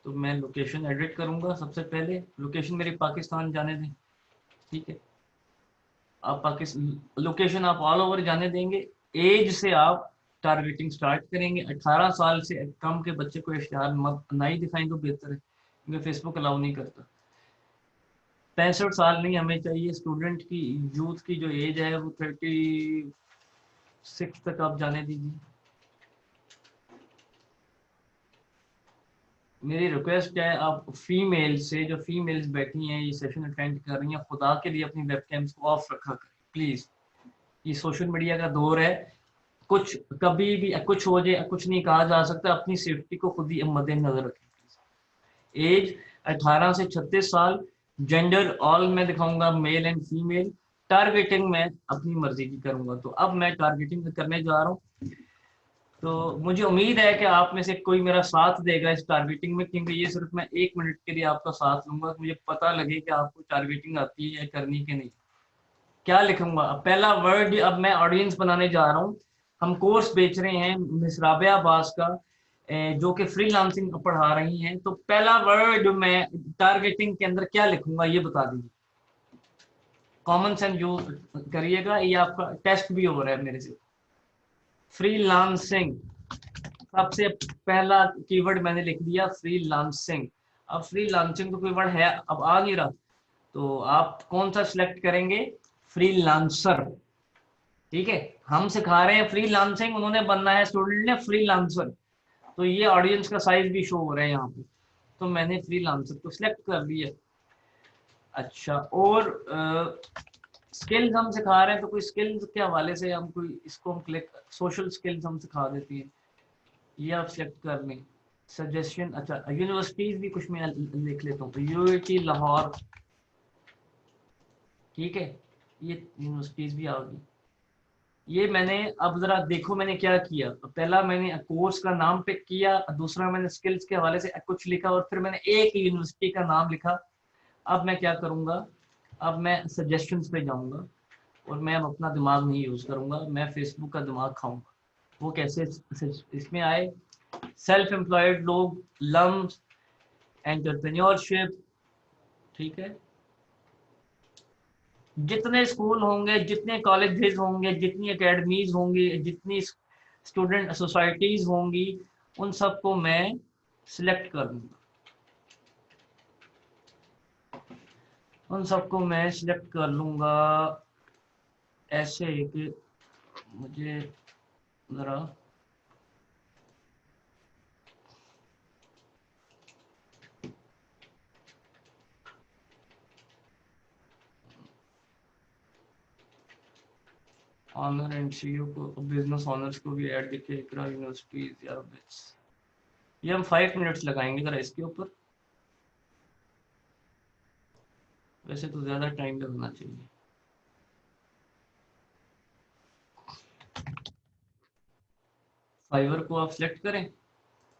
तो मैं लोकेशन एडिट करूंगा, सबसे पहले लोकेशन मेरी पाकिस्तान जाने दें, ठीक है। आप पाकिस्तान लोकेशन आप ऑल ओवर जाने देंगे। एज से आप टारगेटिंग स्टार्ट करेंगे। 18 साल से कम के बच्चे को इश्तिहार मत ना ही दिखाएं तो बेहतर है, क्योंकि फेसबुक अलाउ नहीं करता। 65 साल नहीं हमें चाहिए। स्टूडेंट की, यूथ की जो एज है वो 36 तक आप जाने दीजिए। मेरी रिक्वेस्ट है, आप फीमेल से, जो फीमेल्स बैठी हैं ये सेशन अटेंड कर रही हैं, खुदा के लिए अपनी वेबकैम्स को ऑफ रखा करें प्लीज। ये सोशल मीडिया का दौर है, कुछ कभी भी कुछ हो जाए, कुछ नहीं कहा जा सकता। अपनी सेफ्टी को खुद ही मद्देनजर रखें। एज 18 से 36 साल, जेंडर ऑल में दिखाऊंगा, मेल एंड फीमेल। टारगेटिंग मैं अपनी मर्जी की करूंगा। तो अब मैं टारगेटिंग करने जा रहा हूँ। तो मुझे उम्मीद है कि आप में से कोई मेरा साथ देगा इस टारगेटिंग में, क्योंकि ये सिर्फ मैं 1 मिनट के लिए आपका साथ लूंगा, मुझे पता लगे कि आपको टारगेटिंग आती है करनी कि नहीं। क्या लिखूंगा? पहला वर्ड, अब मैं ऑडियंस बनाने जा रहा हूँ। हम कोर्स बेच रहे हैं मिस राबिया अब्बास का, जो कि फ्रीलांसिंग पढ़ा रही हैं। तो पहला वर्ड मैं टारगेटिंग के अंदर क्या लिखूंगा ये बता दीजिए। कॉमन सेंस यूज करिएगा, ये आपका टेस्ट भी हो रहा है मेरे से। फ्रीलांसिंग, सबसे पहला कीवर्ड मैंने लिख दिया फ्रीलांसिंग। अब फ्रीलांसिंग तो कोई वर्ड है अब आ नहीं रहा, तो आप कौन सा सिलेक्ट करेंगे? फ्रीलांसर। ठीक है, हम सिखा रहे हैं फ्रीलांसिंग, उन्होंने बनना है स्टूडेंट ने फ्रीलांसर। तो ये ऑडियंस का साइज भी शो हो रहा है यहाँ पे। तो मैंने फ्रीलांसर को सिलेक्ट कर लिया। अच्छा, और स्किल्स हम सिखा रहे हैं, तो कोई स्किल्स के हवाले से हम कोई इसको हम क्लिक, सोशल स्किल्स हम सिखा देती हैं, ये आप सिलेक्ट कर लें। सजेशन, अच्छा यूनिवर्सिटीज भी कुछ मैं लिख लेता हूँ, तो यूनिटी लाहौर, ठीक है, ये यूनिवर्सिटीज भी आ गई। ये मैंने, अब जरा देखो मैंने क्या किया। पहला मैंने कोर्स का नाम पिक किया, दूसरा मैंने स्किल्स के हवाले से कुछ लिखा, और फिर मैंने एक यूनिवर्सिटी का नाम लिखा। अब मैं क्या करूंगा? अब मैं सजेशंस पे जाऊंगा, और मैं अब अपना दिमाग नहीं यूज करूंगा, मैं फेसबुक का दिमाग खाऊंगा। वो कैसे? इसमें आए सेल्फ एम्प्लॉयड लोग, लम्स, एंटरप्रेन्योरशिप, ठीक है। जितने स्कूल होंगे, जितने कॉलेजेस होंगे, जितनी एकेडमीज होंगी, जितनी स्टूडेंट सोसाइटीज होंगी, उन सबको मैं सिलेक्ट कर दूंगा। उन सबको मैं सिलेक्ट कर लूंगा ऐसे कि मुझे जरा, ऑनर एंड सीईओ को, बिजनेस ऑनर्स को भी ऐड दिखे, इकरा यूनिवर्सिटीज या बिट्स। ये हम 5 मिनट्स लगाएंगे जरा इसके ऊपर, वैसे तो ज्यादा टाइम लगना चाहिए। फाइवर को आप सिलेक्ट करें,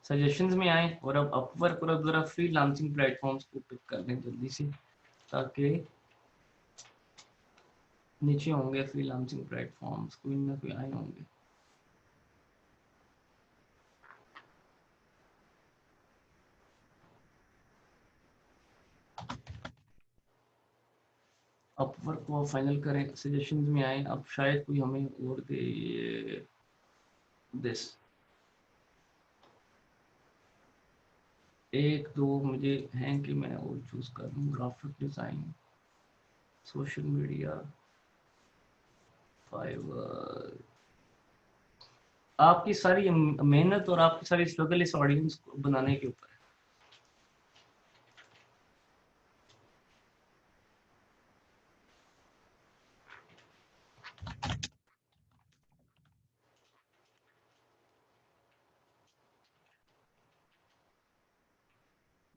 सजेशंस में आए, और अब अपवर्क और अब जरा फ्रीलांसिंग प्लेटफॉर्म्स को पिक कर लें जल्दी से, ताकि नीचे होंगे फ्रीलांसिंग प्लेटफॉर्म्स, कोई ना कोई आए होंगे। अपवर्क को फाइनल करें, सजेशंस में आए, अब शायद कोई हमें और दे दिस। एक दो मुझे हैं कि मैं और चूज कर लूँ, graphic design, social media, Fiverr. आपकी सारी मेहनत और आपकी सारी स्ट्रगल इस ऑडियंस को बनाने के ऊपर है।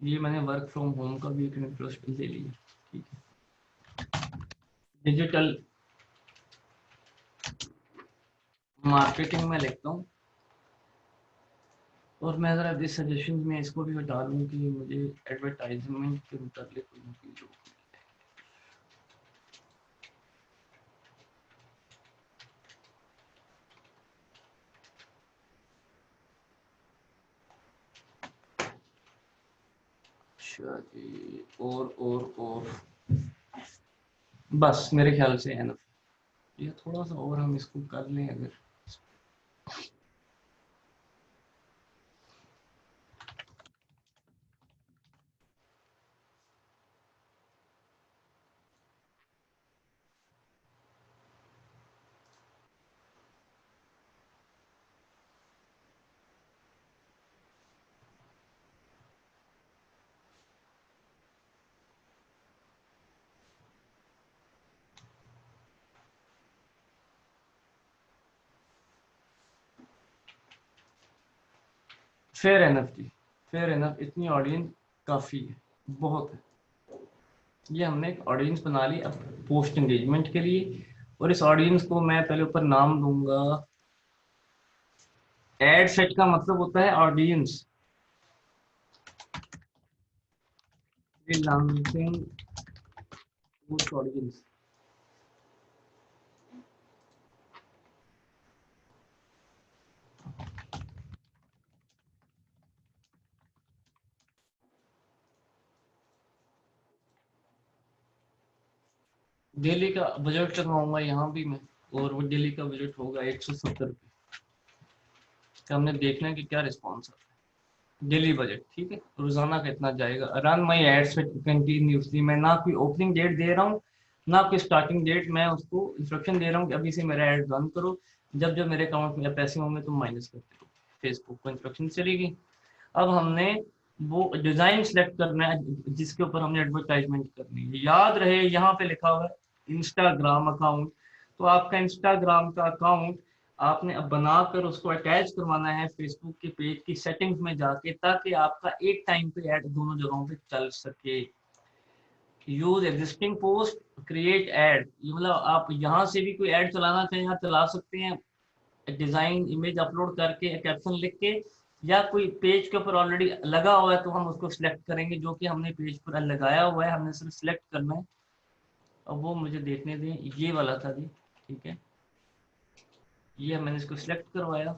ये मैंने वर्क फ्रॉम होम का भी एक इंटरेस्ट ले लिया, ठीक है। डिजिटल मार्केटिंग में लिखता हूँ, और मैं ज़रा इस सजेशन में इसको भी बता दूँ कि मुझे एडवर्टाइजमेंट के मुताबिक उनकी जो अच्छा जी, और बस मेरे ख्याल से है ना, ये थोड़ा सा और हम इसको कर लें अगर। फेयर एनफ जी, फेयर एनफ, इतनी ऑडियंस काफ़ी है, बहुत है। ये हमने एक ऑडियंस बना ली अब पोस्ट एंगेजमेंट के लिए, और इस ऑडियंस को मैं पहले ऊपर नाम दूंगा। एड सेट का मतलब होता है audience, freelancing post audience. Daily का बजट लगाऊंगा यहाँ भी मैं, और वो डेली का बजट होगा 170 रुपये। हमने देखना है कि क्या रिस्पॉन्स आता है। डेली बजट ठीक है, रोजाना का इतना जाएगा। रन माई एड्स कंटिन्यूसली, मैं ना कोई ओपनिंग डेट दे रहा हूँ ना कोई स्टार्टिंग डेट, मैं उसको इंस्ट्रक्शन दे रहा हूँ कि अभी से मेरा एड रन करो, जब जब मेरे अकाउंट में पैसे होंगे तो माइनस करते रहो। फेसबुक को इंस्ट्रक्शन चलेगी। अब हमने वो डिजाइन सेलेक्ट करना है जिसके ऊपर हमने एडवर्टाइजमेंट करनी है। याद रहे यहाँ पे लिखा हुआ है इंस्टाग्राम अकाउंट, तो आपका इंस्टाग्राम का अकाउंट आपने अब बनाकर उसको अटैच करवाना है फेसबुक के पेज की सेटिंग्स में जाके, ताकि आपका एक टाइम पे ऐड दोनों जगहों पे चल सके। Use existing post, create add, ये मतलब आप यहाँ से भी कोई ऐड चलाना चाहें आप चला सकते हैं, डिजाइन इमेज अपलोड करके कैप्शन लिख के, या कोई पेज के ऊपर ऑलरेडी लगा हुआ है तो हम उसको सिलेक्ट करेंगे, जो कि हमने पेज पर लगाया हुआ है, हमने सिर्फ सिलेक्ट करना है। अब वो मुझे देखने दें, ये वाला था जी, ठीक है, ये मैंने इसको सिलेक्ट करवाया,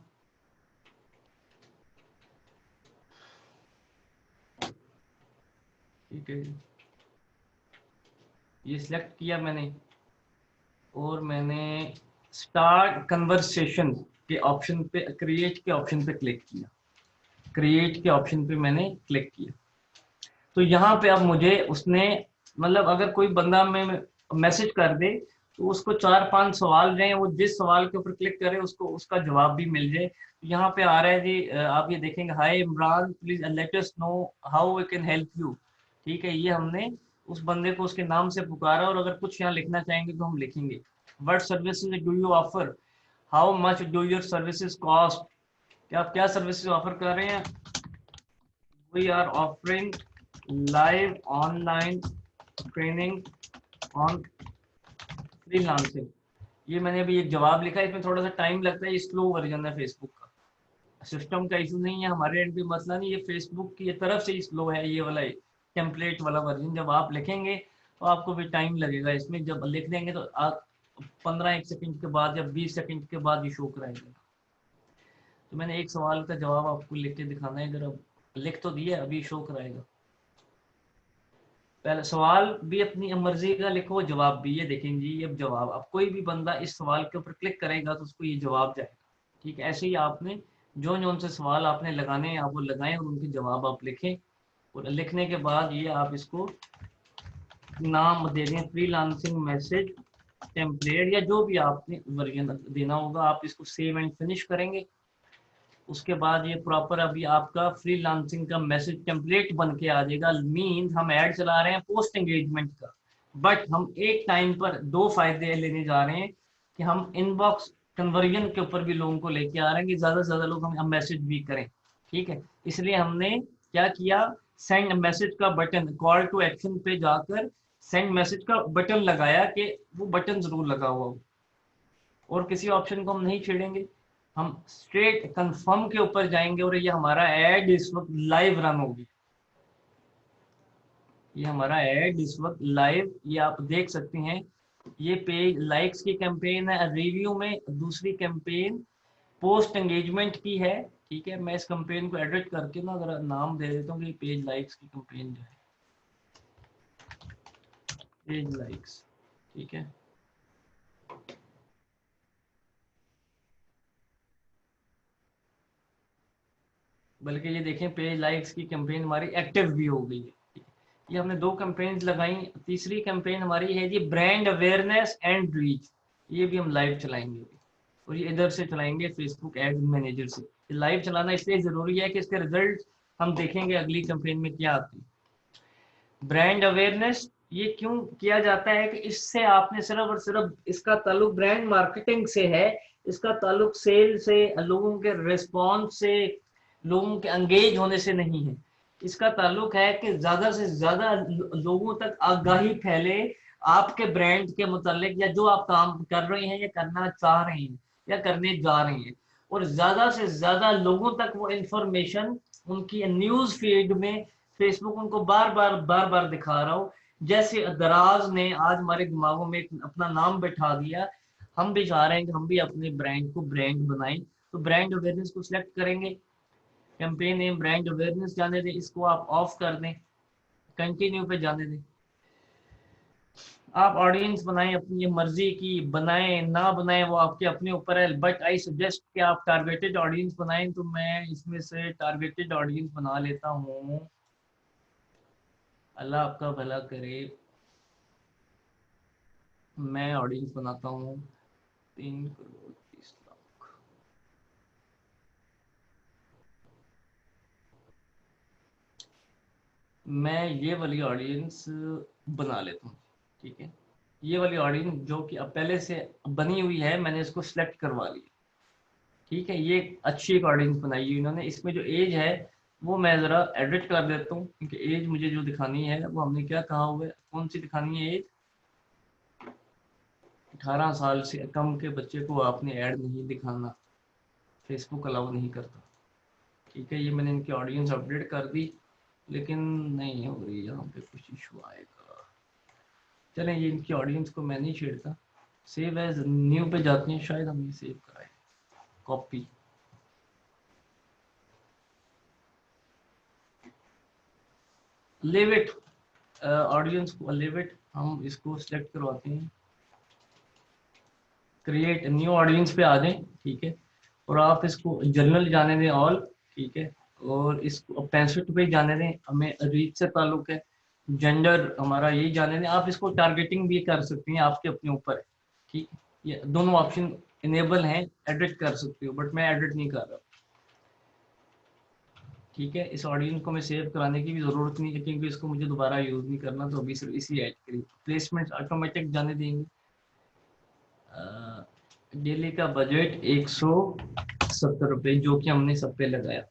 ठीक है, ये सिलेक्ट किया मैंने, और मैंने स्टार्ट कन्वर्सेशन के ऑप्शन पे, क्रिएट के ऑप्शन पे क्लिक किया, क्रिएट के ऑप्शन पे मैंने क्लिक किया। तो यहाँ पे अब मुझे उसने, मतलब अगर कोई बंदा में मैसेज कर दे तो उसको 4-5 सवाल रहे, वो जिस सवाल के ऊपर क्लिक करे उसको उसका जवाब भी मिल जाए। यहाँ पे आ रहा है जी, आप ये देखेंगे, hi Imran please let us know how we can help you. ठीक है, ये हमने उस बंदे को उसके नाम से पुकारा, और अगर कुछ यहाँ लिखना चाहेंगे तो हम लिखेंगे, what services do you offer, how much do your services cost, कि आप क्या सर्विसेज ऑफर कर रहे हैं। We are offering live online training on freelancing. ये मैंने अभी एक जवाब लिखा है, इसमें थोड़ा सा टाइम लगता है, ये स्लो वर्जन है फेसबुक का, सिस्टम का इशू नहीं है, हमारे एंड पे मसला नहीं, ये फेसबुक की तरफ से ही स्लो है ये वाला टेम्पलेट वाला वर्जन। जब आप लिखेंगे तो आपको भी टाइम लगेगा इसमें, जब लिख देंगे तो आप 15 1 सेकंड के बाद या 20 सेकंड के बाद ये शो कराएगा। तो मैंने एक सवाल का जवाब आपको लिख के दिखाना है, अगर अब लिख तो दिया, अभी शो कराएगा। पहले सवाल भी अपनी मर्जी का लिखो, जवाब भी, ये देखेंगे जी, ये जवाब, अब कोई भी बंदा इस सवाल के ऊपर क्लिक करेगा तो उसको ये जवाब जाएगा। ठीक है, ऐसे ही आपने जो जो उनसे सवाल आपने लगाने हैं आप वो लगाएं, और उनके जवाब आप लिखें, और लिखने के बाद ये आप इसको नाम दे दें फ्रीलांसिंग मैसेज टेम्पलेट, या जो भी आपने वर्जन देना होगा, आप इसको सेव एंड फिनिश करेंगे। उसके बाद ये प्रॉपर अभी आपका फ्रीलांसिंग का मैसेज टेम्पलेट बन के आ जाएगा। मीन हम ऐड चला रहे हैं पोस्ट एंगेजमेंट का, बट हम एक टाइम पर दो फायदे लेने जा रहे हैं, कि हम इनबॉक्स कन्वर्जन के ऊपर भी लोगों को लेके आ रहे हैं कि ज्यादा से ज्यादा लोग हमें मैसेज भी करें। ठीक है, इसलिए हमने क्या किया, सेंड मैसेज का बटन, कॉल टू एक्शन पे जाकर सेंड मैसेज का बटन लगाया, कि वो बटन जरूर लगा हुआ हो, और किसी ऑप्शन को हम नहीं छेड़ेंगे, हम स्ट्रेट कंफर्म के ऊपर जाएंगे, और ये हमारा ऐड इस वक्त लाइव रन होगी। ये हमारा ऐड इस वक्त लाइव, ये आप देख सकते हैं, ये पेज लाइक्स की कैंपेन है, रिव्यू में दूसरी कैंपेन पोस्ट एंगेजमेंट की है। ठीक है, मैं इस कैंपेन को एडिट करके ना अगर नाम दे देता हूँ कि पेज लाइक्स की कैंपेन जो है, पेज लाइक्स, ठीक है। बल्कि ये देखें पेज लाइक्स की कैंपेन हमारी एक्टिव भी हो गई है। ये हमने 2 कैंपेन्स लगाई। तीसरी कैंपेन हमारी है जी ब्रांड अवेयरनेस एंड रीच। ये भी हम लाइव चलाएंगे और ये इधर से चलाएंगे फेसबुक एड मैनेजर से। लाइव चलाना इसलिए जरूरी है कि इसके रिजल्ट हम देखेंगे अगली कैंपेन में क्या आती है। ब्रांड अवेयरनेस ये क्यों किया जाता है कि इससे आपने सिर्फ और सिर्फ इसका ताल्लुक ब्रांड मार्केटिंग से है, इसका ताल्लुक सेल से, लोगों के रिस्पॉन्स से, लोगों के एंगेज होने से नहीं है। इसका ताल्लुक है कि ज्यादा से ज्यादा लोगों तक आगाही फैले आपके ब्रांड के मुतालिक, या जो आप काम कर रहे हैं या करना चाह रहे हैं या करने जा रहे हैं, और ज्यादा से ज्यादा लोगों तक वो इंफॉर्मेशन उनकी न्यूज फीड में फेसबुक उनको बार बार दिखा रहा हूँ। जैसे दराज ने आज हमारे दिमागों में अपना नाम बैठा दिया, हम भी चाह रहे हैं कि हम भी अपने ब्रांड को ब्रांड बनाएं। तो ब्रांड अवेयरनेस को सिलेक्ट करेंगे, कैंपेन नेम ब्रांड अवेयरनेस जाने दें, इसको आप ऑफ कर दें, कंटिन्यू पे जाने दें। आप ऑडियंस बनाएं, अपनी मर्जी की बनाएं ना बनाएं वो आपके अपने ऊपर है, बट आई सजेस्ट कि आप टारगेटेड ऑडियंस बनाएं। तो मैं इसमें से टारगेटेड ऑडियंस बना लेता हूँ, अल्लाह आपका भला करे। मैं ऑडियंस बनाता हूँ 3 करोड़ 30 लाख। मैं ये वाली ऑडियंस बना लेता हूँ, ठीक है। ये वाली ऑडियंस जो कि अब पहले से बनी हुई है, मैंने इसको सिलेक्ट करवा लिया, ठीक है। ये अच्छी एक ऑडियंस बनाई है इन्होंने। इसमें जो एज है वो मैं ज़रा एडिट कर देता हूँ, क्योंकि एज मुझे जो दिखानी है वो हमने क्या कहा हुआ है, कौन सी दिखानी है एज। 18 साल से कम के बच्चे को आपने ऐड नहीं दिखाना, फेसबुक अलाउ नहीं करता, ठीक है। ये मैंने इनकी ऑडियंस अपडेट कर दी, लेकिन नहीं हो रही, यहाँ पे कुछ इशू आएगा। चलें, ये इनकी ऑडियंस को मैं नहीं छेड़ता। सेव एज न्यू पे जाते हैं, शायद हम ये सेव कराए, कॉपी। लिव इट, ऑडियंस को लिव इट, हम इसको सिलेक्ट करवाते हैं, क्रिएट न्यू ऑडियंस पे आ जाएं, ठीक है। और आप इसको जनरल जाने दें ऑल, ठीक है। और इसको 65 पे जाने दें, हमें रीच से ताल्लुक है, जेंडर हमारा यही जाने दें। आप इसको टारगेटिंग भी कर सकते हैं, आपके अपने ऊपर है, ठीक है। ये दोनों ऑप्शन इनेबल हैं, एडिट कर सकते हो, बट मैं एडिट नहीं कर रहा, ठीक है। इस ऑडियंस को मैं सेव कराने की भी ज़रूरत नहीं है, क्योंकि इसको मुझे दोबारा यूज़ नहीं करना, तो अभी सिर्फ इसी ऐड करिए। प्लेसमेंट ऑटोमेटिक जाने देंगे। डेली का बजट 170 रुपये, जो कि हमने सब पे लगाया,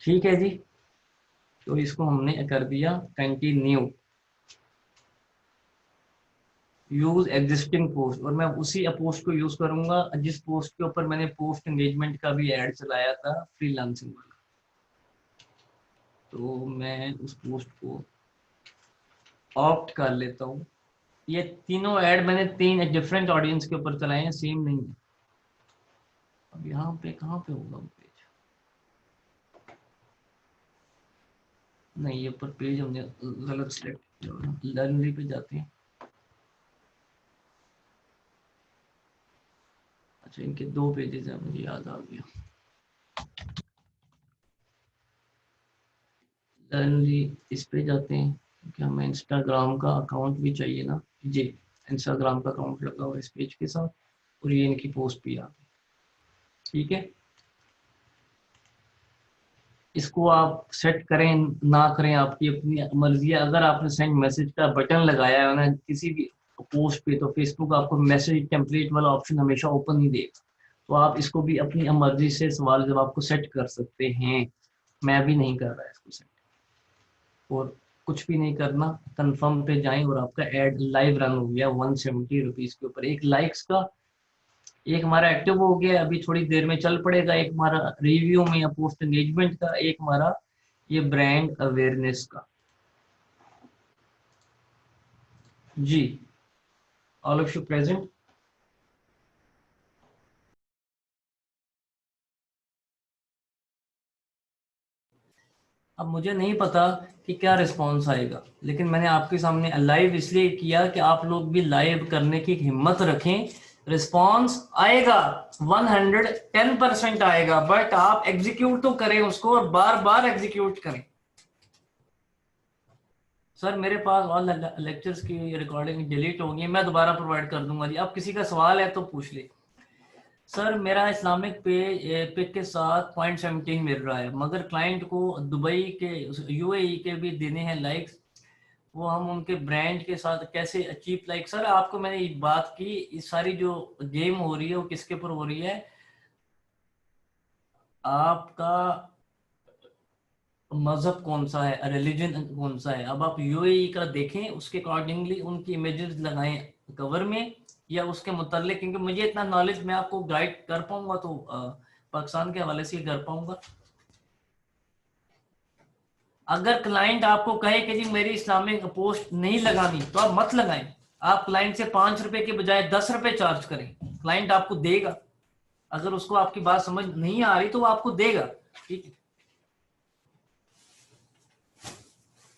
ठीक है जी। तो इसको हमने कर दिया कंटिन्यू, यूज एग्जिस्टिंग पोस्ट, और मैं उसी पोस्ट को यूज करूंगा जिस पोस्ट के ऊपर मैंने पोस्ट एंगेजमेंट का भी ऐड चलाया था, फ्रीलांसिंग वाला। तो मैं उस पोस्ट को ऑप्ट कर लेता हूँ। ये तीनों ऐड मैंने 3 डिफरेंट ऑडियंस के ऊपर चलाए हैं, सेम नहीं है। अब यहाँ पे कहाँ पे होगा पेज, नहीं ये पर पेज हमने गलत सिलेक्ट किया। लर्नरी पे जाते हैं, अच्छा इनके 2 पेजेस हैं, मुझे याद आ गया। लर्नरी इस पे जाते हैं, क्योंकि हमें इंस्टाग्राम का अकाउंट भी चाहिए ना जी। इंस्टाग्राम का अकाउंट लगा हुआ है इस पेज के साथ, और ये इनकी पोस्ट भी आ गई, ठीक है। इसको आप सेट करें ना करें आपकी अपनी मर्जी है। अगर आपने सेंड मैसेज का बटन लगाया है ना किसी भी पोस्ट पे, तो फेसबुक आपको मैसेज टेम्पलेट वाला ऑप्शन हमेशा ओपन ही देगा। तो आप इसको भी अपनी मर्जी से सवाल जवाब को सेट कर सकते हैं। मैं भी नहीं कर रहा इसको सेट, और कुछ भी नहीं करना, कंफर्म पे जाएं और आपका एड लाइव रन हो गया 170 रुपीज के ऊपर, एक लाइक्स का, एक हमारा एक्टिव हो गया, अभी थोड़ी देर में चल पड़ेगा, एक हमारा रिव्यू में या पोस्ट एंगेजमेंट का, एक हमारा ये ब्रांड अवेयरनेस का। जी, ऑल ऑफ यू प्रेजेंट। अब मुझे नहीं पता कि क्या रिस्पॉन्स आएगा, लेकिन मैंने आपके सामने लाइव इसलिए किया कि आप लोग भी लाइव करने की हिम्मत रखें। रिस्पॉन्स आएगा, 110% आएगा, बट आप एग्जीक्यूट तो करें उसको, और बार बार एग्जीक्यूट करें। सर मेरे पास ऑल लेक्चर्स की रिकॉर्डिंग डिलीट होगी, मैं दोबारा प्रोवाइड कर दूंगा जी। अब किसी का सवाल है तो पूछ ले। सर मेरा इस्लामिक पिक के साथ 0.17 मिल रहा है, मगर क्लाइंट को दुबई के, यूएई के भी देने हैं लाइक्स, वो हम उनके ब्रांड के साथ कैसे अचीव लाइक। सर आपको मैंने ये बात की, इस सारी जो गेम हो रही है वो किसके ऊपर हो रही है? आपका मजहब कौन सा है, रिलीजन कौन सा है। अब आप यूएई का देखें, उसके अकॉर्डिंगली उनकी इमेजेस लगाएं कवर में, या उसके मुतालिक, क्योंकि मुझे इतना नॉलेज मैं आपको गाइड कर पाऊंगा तो पाकिस्तान के हवाले से ही कर पाऊंगा। अगर क्लाइंट आपको कहे कि जी मेरी इस्लामिक पोस्ट नहीं लगानी, तो आप मत लगाएं। आप क्लाइंट से 5 रुपए के बजाय 10 रुपए चार्ज करें, क्लाइंट आपको देगा। अगर उसको आपकी बात समझ नहीं आ रही तो वो आपको देगा, ठीक है।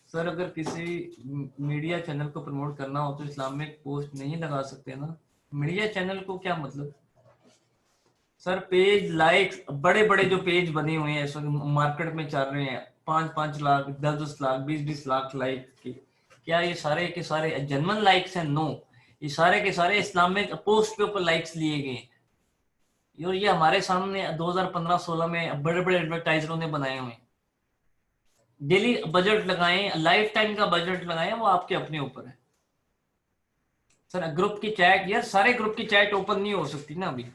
सर अगर किसी मीडिया चैनल को प्रमोट करना हो तो इस्लामिक पोस्ट नहीं लगा सकते ना? मीडिया चैनल को क्या मतलब? सर पेज लाइक्स, बड़े बड़े जो पेज बने हुए हैं इस वक्त मार्केट में चल रहे हैं, 5-5 लाख, 10-10 लाख, 20-20 लाख लाइक के, क्या ये सारे के सारे जेन्युइन लाइक्स हैं? नो, ये सारे के सारे इस्लामिक पोस्ट के ऊपर लाइक्स लिए गए हैं। और ये हमारे सामने 2015-16 में बड़े बड़े एडवर्टाइजरों ने बनाए हुए हैं। डेली बजट लगाएं, लाइफ टाइम का बजट लगाएं, वो आपके अपने ऊपर है। सर ग्रुप की चैट, यार सारे ग्रुप की चैट ओपन नहीं हो सकती ना अभी,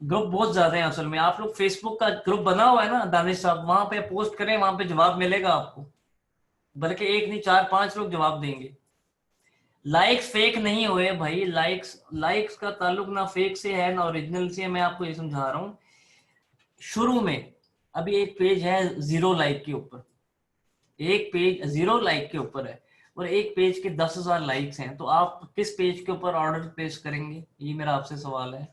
ग्रुप बहुत ज्यादा है असल में। आप लोग फेसबुक का ग्रुप बना हुआ है ना दानिश साहब, वहां पे पोस्ट करें, वहां पे जवाब मिलेगा आपको, बल्कि एक नहीं 4-5 लोग जवाब देंगे। लाइक्स फेक नहीं हुए भाई, लाइक्स लाइक्स का ताल्लुक ना फेक से है ना ओरिजिनल से है। मैं आपको ये समझा रहा हूँ। शुरू में अभी एक पेज है 0 लाइक के ऊपर, एक पेज 0 लाइक के ऊपर है, और एक पेज के 10,000 लाइक्स हैं, तो आप किस पेज के ऊपर ऑर्डर प्लेस करेंगे? ये मेरा आपसे सवाल है,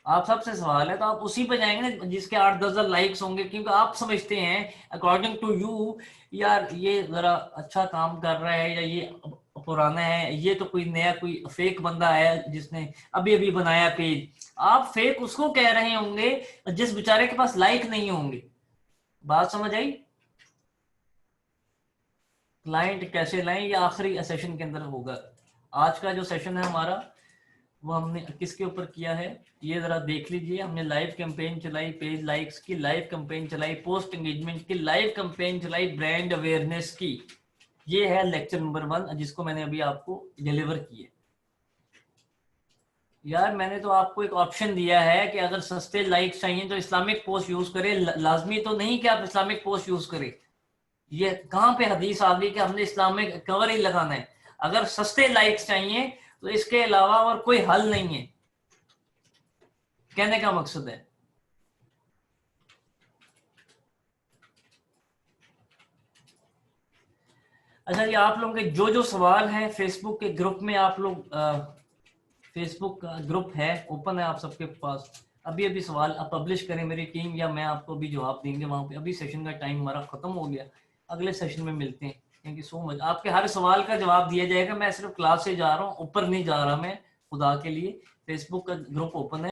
आप सबसे सवाल है। तो आप उसी पे जाएंगे ना जिसके 8-10 लाइक्स होंगे, क्योंकि आप समझते हैं अकॉर्डिंग टू यू, यार ये जरा अच्छा काम कर रहा है, या ये पुराना है, ये तो कोई नया कोई फेक बंदा है जिसने अभी अभी बनाया पेज। आप फेक उसको कह रहे होंगे जिस बेचारे के पास लाइक नहीं होंगे। बात समझ आई? क्लाइंट कैसे लाएं, ये आखिरी सेशन के अंदर होगा। आज का जो सेशन है हमारा, वो हमने किसके ऊपर किया है ये जरा देख लीजिए। हमने लाइव कैंपेन चलाई, पेज लाइक्स की लाइव कैंपेन चलाई, पोस्ट एंगेजमेंट की लाइव कैंपेन चलाई, ब्रांड अवेयरनेस की। ये है लेक्चर नंबर 1 जिसको मैंने अभी आपको डिलीवर किया। यार मैंने तो आपको एक ऑप्शन दिया है कि अगर सस्ते लाइक्स चाहिए तो इस्लामिक पोस्ट यूज करें, लाजमी तो नहीं कि आप इस्लामिक पोस्ट यूज करें। ये कहां पे हदीस आ गई कि हमने इस्लामिक कवर ही लगाना है? अगर सस्ते लाइक्स चाहिए तो इसके अलावा और कोई हल नहीं है, कहने का मकसद है। अच्छा ये आप लोगों के जो जो सवाल हैं फेसबुक के ग्रुप में, आप लोग फेसबुक का ग्रुप है, ओपन है आप सबके पास, अभी अभी सवाल आप पब्लिश करें, मेरी टीम या मैं आपको अभी जवाब देंगे वहां पे। अभी सेशन का टाइम हमारा खत्म हो गया, अगले सेशन में मिलते हैं। Thank you so much. आपके हर सवाल का जवाब दिया जाएगा। मैं सिर्फ क्लास से जा रहा हूँ, ऊपर नहीं जा रहा मैं, खुदा के लिए। फेसबुक का ग्रुप ओपन है।